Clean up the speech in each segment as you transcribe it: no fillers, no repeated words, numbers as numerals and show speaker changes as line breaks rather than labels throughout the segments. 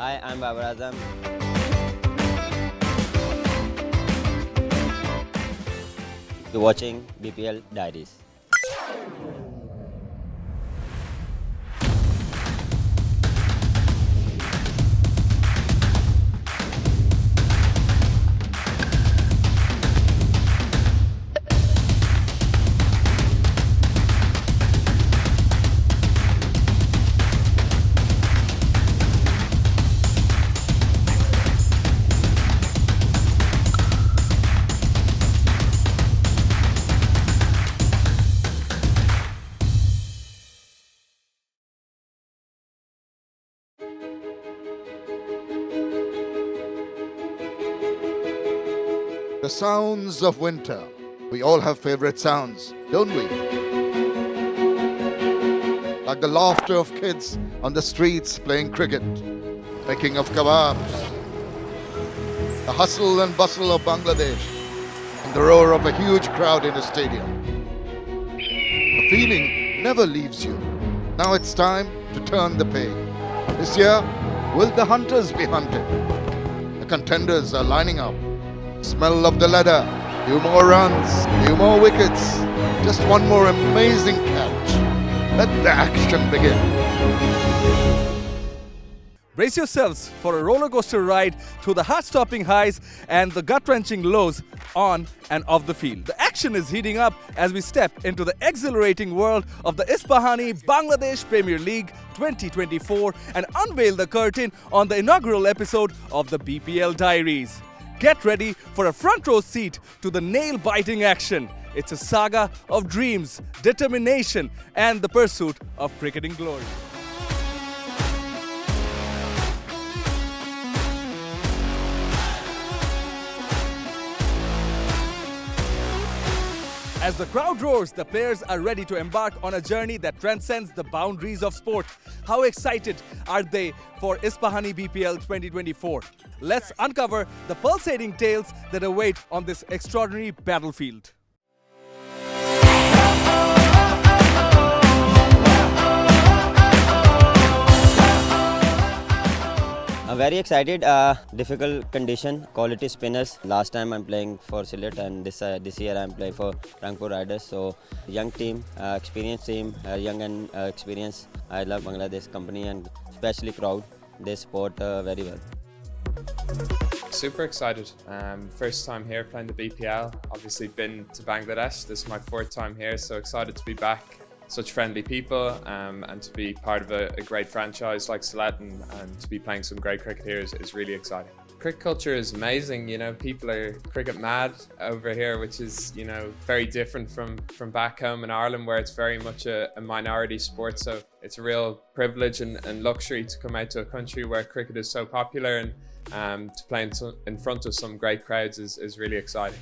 Hi, I'm Babar Azam. You're watching BPL Diaries.
The sounds of winter. We all have favorite sounds, don't we? Like the laughter of kids on the streets playing cricket, making of kebabs, the hustle and bustle of Bangladesh, and the roar of a huge crowd in a stadium. The feeling never leaves you. Now it's time to turn the page. This year, will the hunters be hunted? The contenders are lining up. Smell of the ladder, few more runs, few more wickets, just one more amazing catch. Let the action begin.
Brace yourselves for a roller coaster ride through the heart-stopping highs and the gut-wrenching lows on and off the field. The action is heating up as we step into the exhilarating world of the Isfahani Bangladesh Premier League 2024 and unveil the curtain on the inaugural episode of the BPL Diaries. Get ready for a front row seat to the nail-biting action. It's a saga of dreams, determination, and the pursuit of cricketing glory. As the crowd roars, the players are ready to embark on a journey that transcends the boundaries of sport. How excited are they for Isfahani BPL 2024? Let's uncover the pulsating tales that await on this extraordinary battlefield.
I'm very excited. Difficult condition, quality spinners. Last time I'm playing for Sylhet, and this year I'm playing for Rangpur Riders. So young team, experienced team, young and experienced. I love Bangladesh company and especially crowd. They support very well.
Super excited. First time here playing the BPL. Obviously been to Bangladesh. This is my fourth time here, so excited to be back. Such friendly people and to be part of a great franchise like Sylhet and to be playing some great cricket here is really exciting. Cricket culture is amazing, you know, people are cricket mad over here, which is, you know, very different from back home in Ireland where it's very much a minority sport. So it's a real privilege and luxury to come out to a country where cricket is so popular and to play in front of some great crowds is really exciting.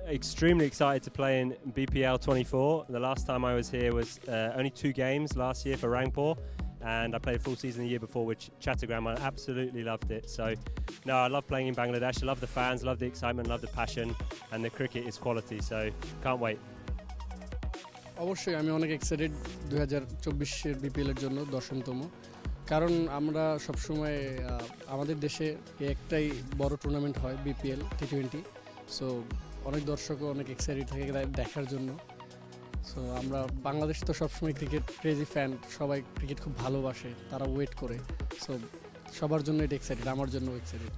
Extremely excited to play in BPL 24. The last time I was here was only 2 games last year for Rangpur, and I played a full season the year before with Chattogram. I absolutely loved it. So, no, I love playing in Bangladesh. I love the fans, love the excitement, love the passion, and the cricket is quality. So, can't wait.
অবশ্যই আমি অনেক excited 2024 এর BPL এর জন্য 10তম কারণ আমরা সব সময় আমাদের দেশে একটাই বড় টুর্নামেন্ট হয় বিপিএল টি20 সো অনেক দর্শকও অনেক এক্সাইটেড থাকে দেখার জন্য সো আমরা বাংলাদেশ তো সবসময় ক্রিকেট ক্রেজি ফ্যান সবাই ক্রিকেট খুব ভালোবাসে তারা ওয়েট করে সো সবার জন্য এটা এক্সাইটেড আমার জন্য excited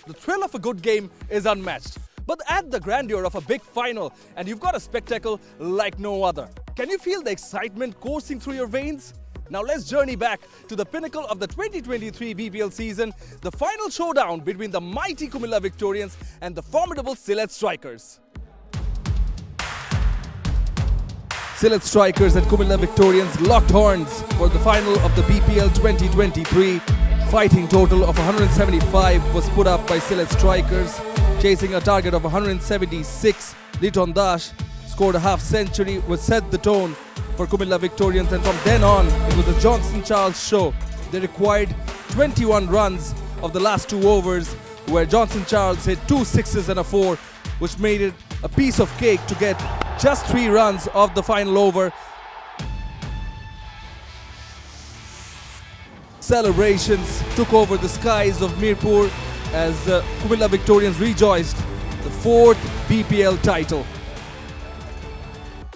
The thrill of a good game is unmatched, but add the grandeur of a big final and you've got a spectacle like no other. Can you feel the excitement coursing through your veins? Now let's journey back to the pinnacle of the 2023 BPL season, the final showdown between the mighty Kumilla Victorians and the formidable Sylhet Strikers. Sylhet Strikers and Kumilla Victorians locked horns for the final of the BPL 2023. Fighting total of 175 was put up by Sylhet Strikers, chasing a target of 176. Liton Dash scored a half century, which set the tone for Kumilla Victorians, and from then on it was a Johnson Charles show. They required 21 runs of the last 2 overs, where Johnson Charles hit 2 sixes and a 4, which made it a piece of cake to get just 3 runs of the final over. celebrations took over the skies of Mirpur as Kumilla Victorians rejoiced the 4th BPL title.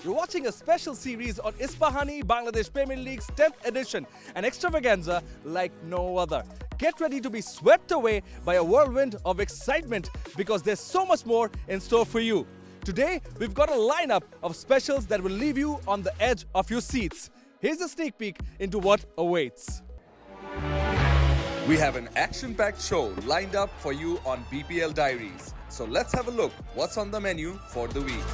You're watching a special series on Ispahani Bangladesh Premier League's 10th edition, an extravaganza like no other. Get ready to be swept away by a whirlwind of excitement because there's so much more in store for you. Today, we've got a lineup of specials that will leave you on the edge of your seats. Here's a sneak peek into what awaits.
We have an action-packed show lined up for you on BPL Diaries. So let's have a look what's on the menu for the week.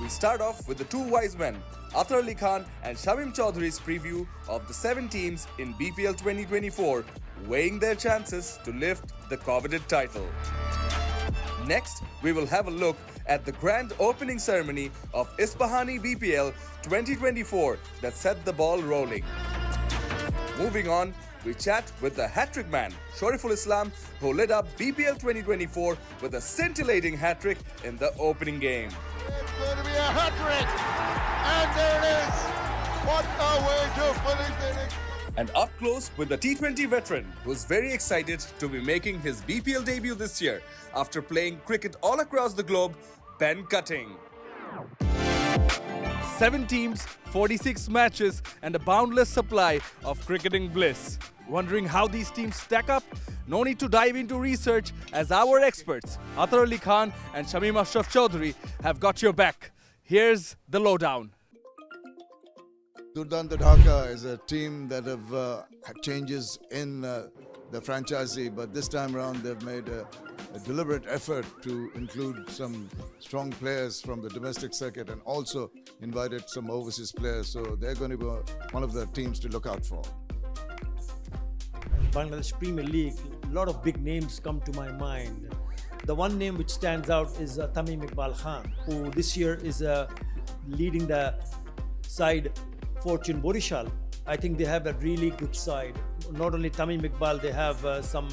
We start off with the two wise men, Athar Ali Khan and Shamim Chaudhary's preview of the 7 teams in BPL 2024, weighing their chances to lift the coveted title. Next, we will have a look at the grand opening ceremony of Ispahani BPL 2024 that set the ball rolling. Moving on, we chat with the hat-trick man, Shoriful Islam, who led up BPL 2024 with a scintillating hat-trick in the opening game.
It's going to be a hat-trick! And there it is! What a way to finish the innings!
And up close with the T20 veteran, who's very excited to be making his BPL debut this year after playing cricket all across the globe, Ben Cutting.
7 teams, 46 matches, and a boundless supply of cricketing bliss. Wondering how these teams stack up? No need to dive into research, as our experts, Athar Ali Khan and Shamim Ashraf Chaudhary, have got your back. Here's the lowdown.
Durdanta Dhaka is a team that have had changes in the franchisee, but this time around they've made a deliberate effort to include some strong players from the domestic circuit and also invited some overseas players. So they're going to be one of the teams to look out for.
Bangladesh Premier League, a lot of big names come to my mind. The one name which stands out is Tamim Iqbal Khan, who this year is leading the side Fortune Borishal. I think they have a really good side. Not only Tamim Iqbal, they have some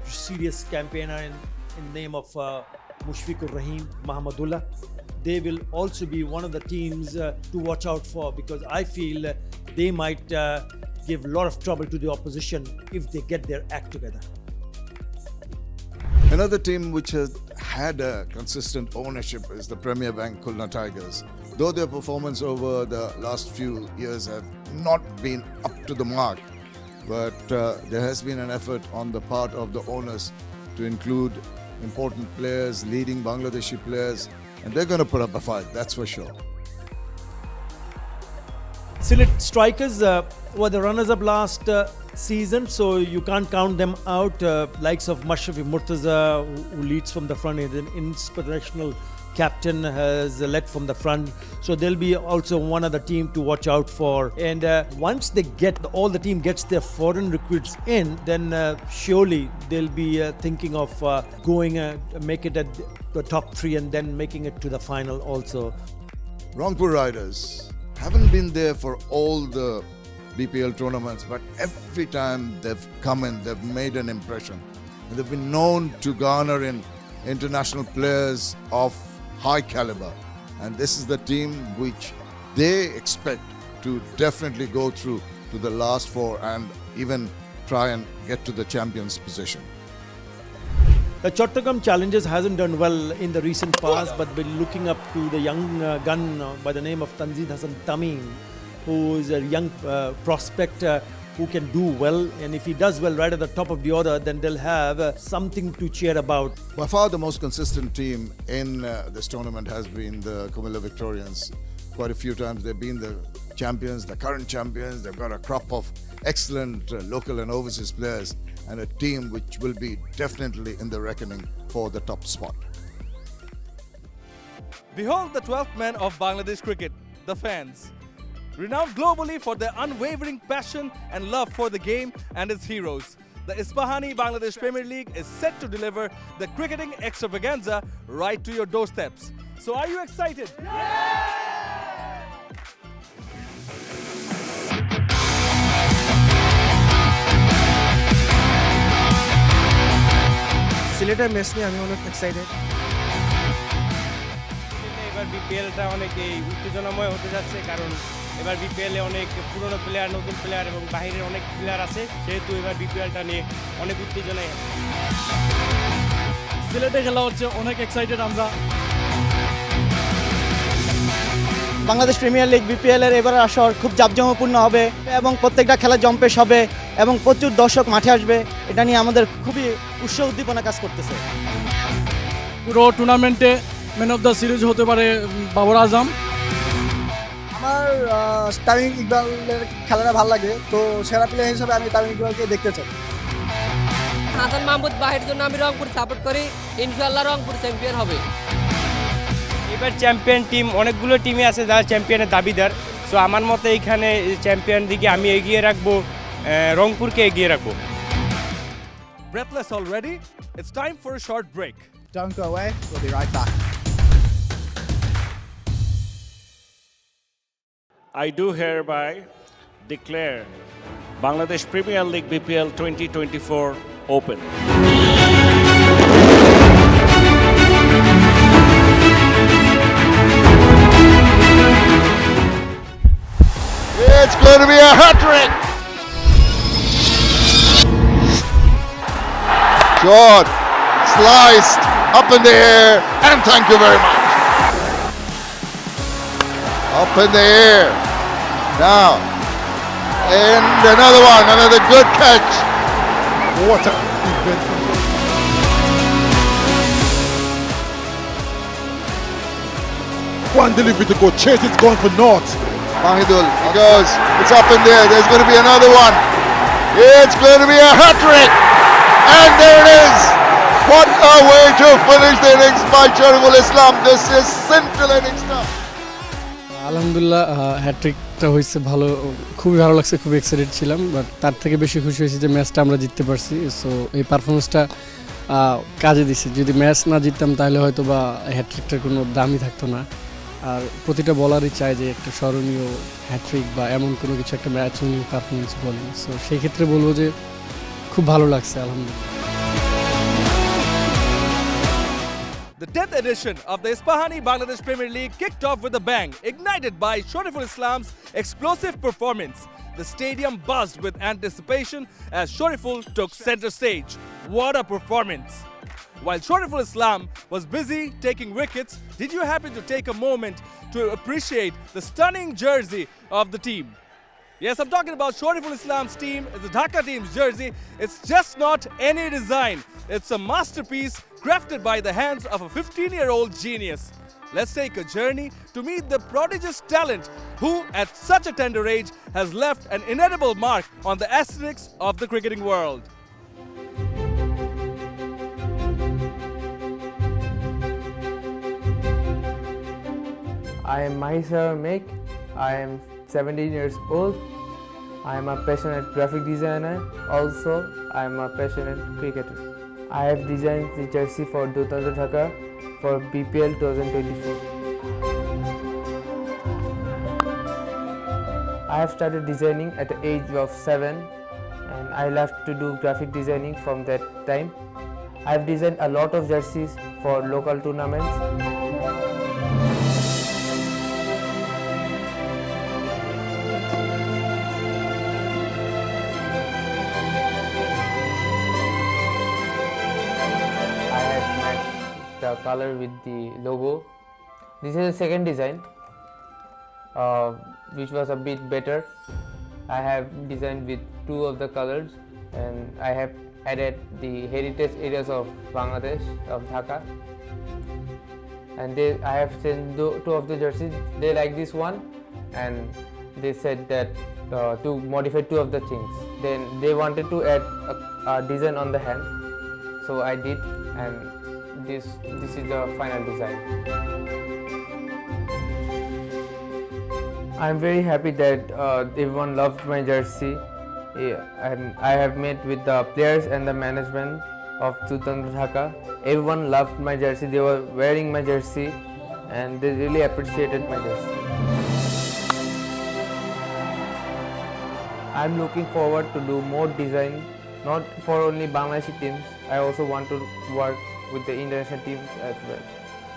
serious campaigner in name of Mushfiqur Rahim, Mahamadullah. They will also be one of the teams to watch out for because I feel they might give a lot of trouble to the opposition if they get their act together.
Another team which has had a consistent ownership is the Premier Bank Khulna Tigers. Though their performance over the last few years have not been up to the mark, but there has been an effort on the part of the owners to include important players, leading Bangladeshi players, and they're going to put up a fight, that's for sure.
Sylhet Strikers were the runners-up last season, so you can't count them out. Likes of Mashrafi Murtaza, who leads from the front, is an inspirational captain, has led from the front. So they'll be also one other team to watch out for. And once they get all the team gets their foreign recruits in, then surely they'll be thinking of going make it at the top 3 and then making it to the final also.
Rangpur Riders haven't been there for all the BPL tournaments, but every time they've come in, they've made an impression. And they've been known to garner in international players of high caliber. And this is the team which they expect to definitely go through to the last 4 and even try and get to the champions position.
The Chattogram Challengers hasn't done well in the recent past, but we're looking up to the young gun by the name of Tanzid Hassan Tamim, who is a young prospect who can do well. And if he does well right at the top of the order, then they'll have something to cheer about.
By far the most consistent team in this tournament has been the Kumilla Victorians. Quite a few times they've been the champions, the current champions. They've got a crop of excellent local and overseas players, and a team which will be definitely in the reckoning for the top spot.
Behold the 12th man of Bangladesh cricket, the fans. Renowned globally for their unwavering passion and love for the game and its heroes, the Ispahani Bangladesh Premier League is set to deliver the cricketing extravaganza right to your doorsteps. So are you excited? Yeah!
সিলেটের match নিয়ে আমি অনেক excited. এবার বিপিএলটা অনেক উত্তেজনাময় হতে যাচ্ছে, কারণ
এবার বিপিএলে অনেক পুরনো প্লেয়ার, নতুন প্লেয়ার এবং বাইরের অনেক প্লেয়ার আছে, সেহেতু এবার বিপিএলটা নিয়ে অনেক উত্তেজনায়।
সিলেটে খেলা হচ্ছে, অনেক এক্সাইটেড আমরা।
বাংলাদেশ প্রিমিয়ার লিগ বিপিএল এর এবার আসর খুব জাঁকজমকপূর্ণ হবে এবং প্রত্যেকটা খেলা জম্পেশ হবে এবং প্রচুর দর্শক মাঠে আসবে। এটা নিয়ে আমাদের খুবই উৎসাহ উদ্দীপনা কাজ করতেছে।
পুরো টুর্নামেন্টে ম্যান অফ দ্য সিরিজ হতে পারে বাবর আজম।
আমার তামিম ইকবালের খেলাটা ভালো লাগে, তো সেরা প্লেয়ার হিসেবে আমি তামিম ইকবালকে দেখতে চাই।
হাসান মাহমুদ বাহির জন্য আমি রংপুর সাপোর্ট করি, ইনশাআল্লাহ রংপুর চ্যাম্পিয়ন হবে।
এবার চ্যাম্পিয়ন টিম, অনেকগুলো টিমই আছে যারা চ্যাম্পিয়নের দাবিদার। সো আমার মতে এইখানে চ্যাম্পিয়ন দিকে আমি এগিয়ে রাখবো, রংপুরকে এগিয়ে রাখবো।
Breathless already? It's time for a short break.
Don't go away, we'll be right back.
I do hereby declare Bangladesh Premier League BPL 2024 open.
It's going to be a hat-trick. Shot, sliced, up in the air, and thank you very much. Up in the air. Now, and another one, another good catch. What a event.
One delivery to go, Chase is going for North.
Mahidul, he goes, it's up in there, there's going to be another one. It's going to be a hat-trick. And there it is. What a way to finish the innings by Shariful Islam. This is scintillating stuff.
আলহামদুলিল্লাহ, হ্যাট্রিকটা হয়েছে ভালো, খুবই ভালো লাগছে, খুবই excited ছিলাম। But তার থেকে বেশি খুশি হয়েছি যে ম্যাচটা আমরা জিততে পারছি। সো এই পারফরমেন্সটা কাজে দিছে। যদি ম্যাচ না জিততাম তাহলে হয়তো বা হ্যাট্রিকটার কোনো দামই থাকতো না। আর প্রতিটা বলারই চায় যে একটা স্মরণীয় হ্যাট্রিক বা এমন কোনো কিছু একটা ম্যাচ উইনিং পারফরমেন্স বলেন। সো সেই ক্ষেত্রে বলবো যে খুব ভালো লাগছে, আলহামদুলিল্লাহ।
The 10th edition of the Ispahani Bangladesh Premier League kicked off with a bang, ignited by Shariful Islam's explosive performance. The stadium buzzed with anticipation as Shariful took center stage. What a performance! While Shariful Islam was busy taking wickets, did you happen to take a moment to appreciate the stunning jersey of the team? Yes, I'm talking about Shariful Islam's team, the Dhaka team's jersey. It's just not any design. It's a masterpiece crafted by the hands of a 15-year-old genius. Let's take a journey to meet the prodigious talent who, at such a tender age, has left an indelible mark on the aesthetics of the cricketing world.
I am Mahisa Mek. I am 17 years old. I am a passionate graphic designer. Also, I am a passionate cricketer. I have designed the jersey for Dutanta Dhaka for BPL 2024. I have started designing at the age of 7 and I left to do graphic designing from that time. I have designed a lot of jerseys for local tournaments. The color with the logo. This is the second design, which was a bit better. I have designed with two of the colors and I have added the heritage areas of Bangladesh, of Dhaka. And I have sent two of the jerseys. They like this one and they said that to modify two of the things. Then they wanted to add a design on the hand, so I did, and this is the final design. I am very happy that everyone loved my jersey, and I have met with the players and the management of Dutanta Dhaka. Everyone loved my jersey. They were wearing my jersey and they really appreciated my jersey. I am looking forward to do more design, not for only Bangladeshi teams. I also want to work with the international teams as well.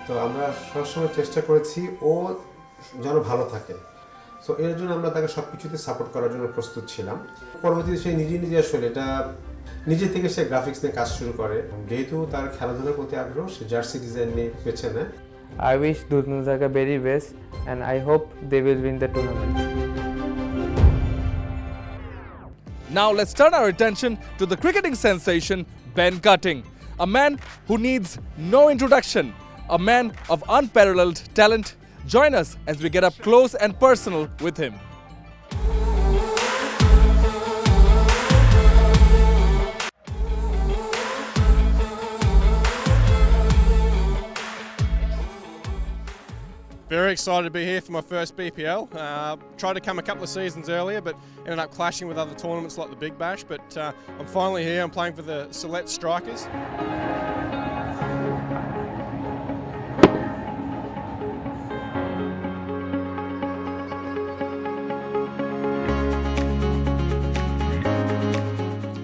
তো আমরা সবসময় চেষ্টা করেছি ও যেন ভালো থাকে, so এর জন্য আমরা তাকে সব কিছুতে সাপোর্ট করার জন্য প্রস্তুত ছিলাম। পরবর্তীতে সে নিজে আসলে এটা নিজে থেকে সে গ্রাফিক্স নিয়ে কাজ শুরু করে। যেহেতু তার খেলাধুলার প্রতি আগ্রহ, সে জার্সি ডিজাইন নিয়ে বেছে নেয়।
I wish Dudnuzaka very best and I hope they will win the tournament.
Now let's turn our attention to the cricketing sensation Ben Cutting, a man who needs no introduction, a man of unparalleled talent. Join us as we get up close and personal with him.
Very excited to be here for my first BPL. Tried to come a couple of seasons earlier, but ended up clashing with other tournaments like the Big Bash. But I'm finally here. I'm playing for the Select Strikers.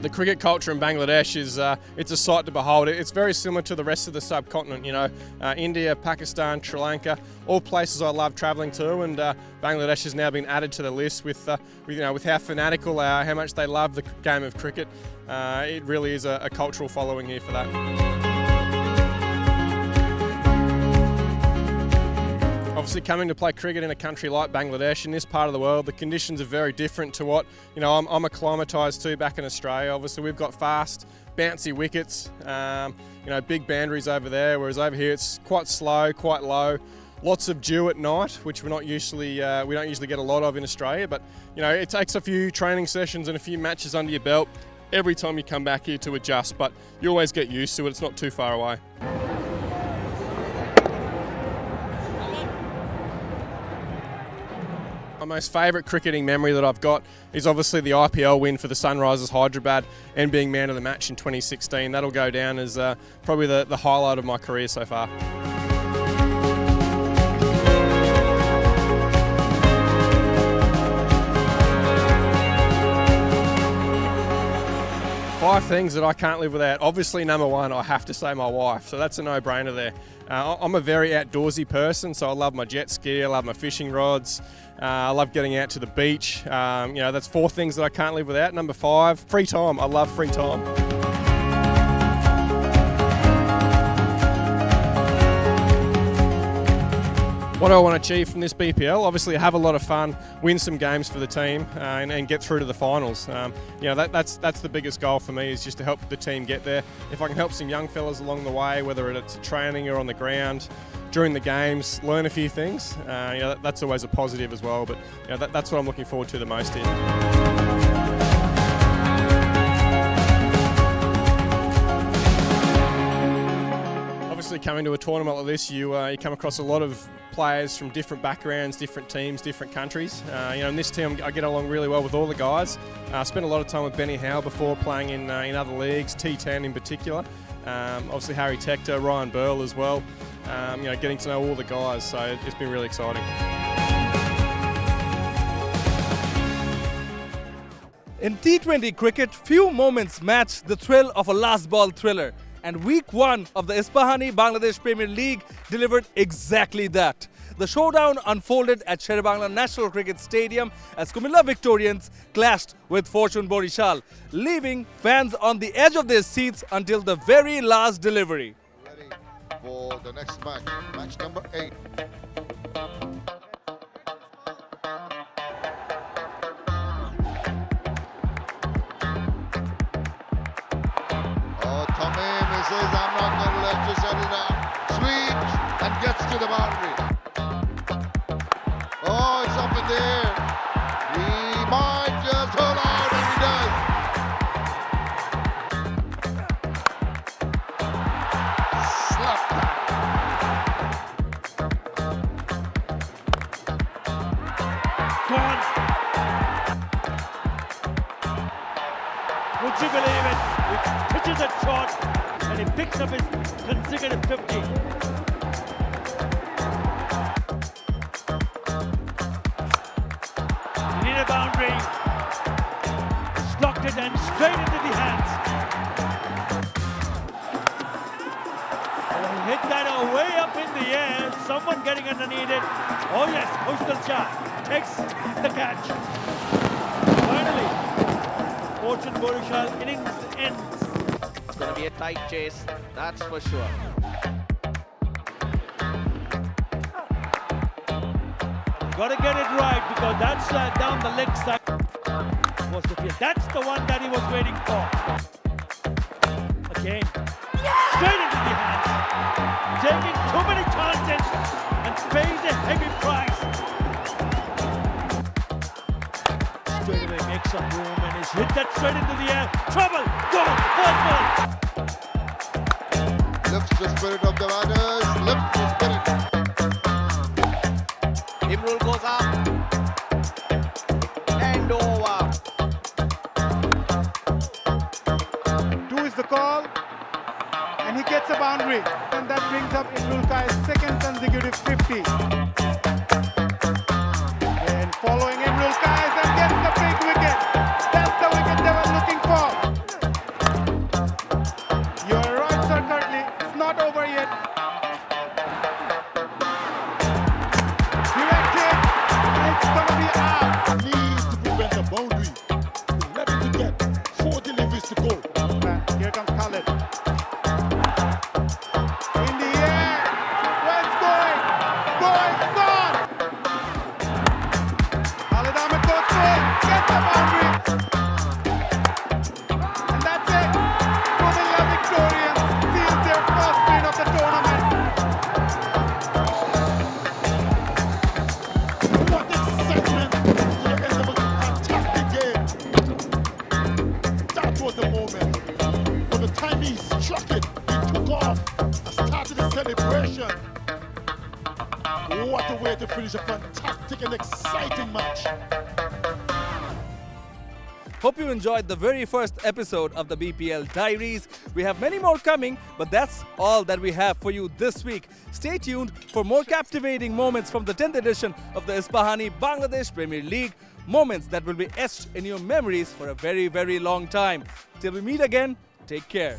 The cricket culture in Bangladesh is it's a sight to behold. It's very similar to the rest of the subcontinent, you know, India, Pakistan, Sri Lanka, all places I love travelling to, and Bangladesh has now been added to the list with how fanatical they are, how much they love the game of cricket. It really is a cultural following here for that. Obviously, coming to play cricket in a country like Bangladesh, in this part of the world, the conditions are very different to what, you know, I'm acclimatised to back in Australia. Obviously, we've got fast, bouncy wickets, you know, big boundaries over there, whereas over here it's quite slow, quite low. Lots of dew at night, which we don't usually get a lot of in Australia, but, you know, it takes a few training sessions and a few matches under your belt every time you come back here to adjust, but you always get used to it. It's not too far away. My most favourite cricketing memory that I've got is obviously the IPL win for the Sunrisers Hyderabad and being man of the match in 2016. That'll go down as probably the highlight of my career so far. Five things that I can't live without. Obviously, number one, I have to say my wife. So that's a no-brainer there. I'm a very outdoorsy person, so I love my jet ski, I love my fishing rods, I love getting out to the beach. You know, that's four things that I can't live without. Number five, free time. I love free time. What do I want to achieve from this BPL? Obviously, have a lot of fun, win some games for the team, and get through to the finals. You know, that's the biggest goal for me, is just to help the team get there. If I can help some young fellas along the way, whether it's training or on the ground, during the games, learn a few things. You know, that's always a positive as well. But you know, that's what I'm looking forward to the most here. Obviously, coming to a tournament like this, you come across a lot of players from different backgrounds, different teams, different countries. You know, in this team, I get along really well with all the guys. I spent a lot of time with Benny Howe before, playing in other leagues, T10 in particular. Obviously, Harry Tector, Ryan Burl as well. You know, getting to know all the guys, so it's been really exciting.
In T20 cricket, few moments match the thrill of a last ball thriller. And week one of the Ispahani Bangladesh Premier League delivered exactly that. The showdown unfolded at Sherebangla National Cricket Stadium as Kumilla Victorians clashed with Fortune Borishal, leaving fans on the edge of their seats until the very last delivery.
Ready for the next match, match number 8. Tommy misses, I'm not going to let you settle down. Sweeps and gets to the boundary. Oh, it's up in the air. He might just hold out, and he does. Slap that.
Gone. Would you believe it? He pitches a shot and he picks up his consecutive 50. He needed a boundary. Blocked it and straight into the hands. And he hit that way up in the air. Someone getting underneath it. Oh yes, Mushkil Shah. takes the catch. Finally, Fortune Borishal innings ends.
It's going to be a tight chase, that's for sure.
Got to get it right because that's down the leg side. Was the field. That's the one that he was waiting for. Again, straight into the hands. Taking too many chances and pays a heavy price. Straight away makes some room and he's hit that straight into the air. Trouble, gone, first ball.
Lifts the spirit of the batters, lifts the spirit.
Imrul goes up and over.
2 is the call and he gets a boundary, and that brings up Imrul Kai's second consecutive 50. And following Imrul Kais and gets the big wicket. That's the wicket they were looking for. You're right, Sir Curtly. It's not over yet. Directed, and it's gonna be out.
Needs to prevent the boundary. 11 to get, 4 deliveries to go.
And here comes Khalid. In the air. Where it's going? Going, gone. Khalid Ahmed goes for it. Gets the boundary. And that's it. Kumilla Victorians seals their first win of the tournament.
What excitement to the end of a fantastic game. That was the moment. From the time he struck it, he took off and started the celebration. What a way to finish a fantastic and exciting match.
Hope you enjoyed the very first episode of the BPL Diaries. We have many more coming, but that's all that we have for you this week. Stay tuned for more captivating moments from the 10th edition of the Ispahani Bangladesh Premier League. Moments that will be etched in your memories for a very, very long time. Till we meet again, take care.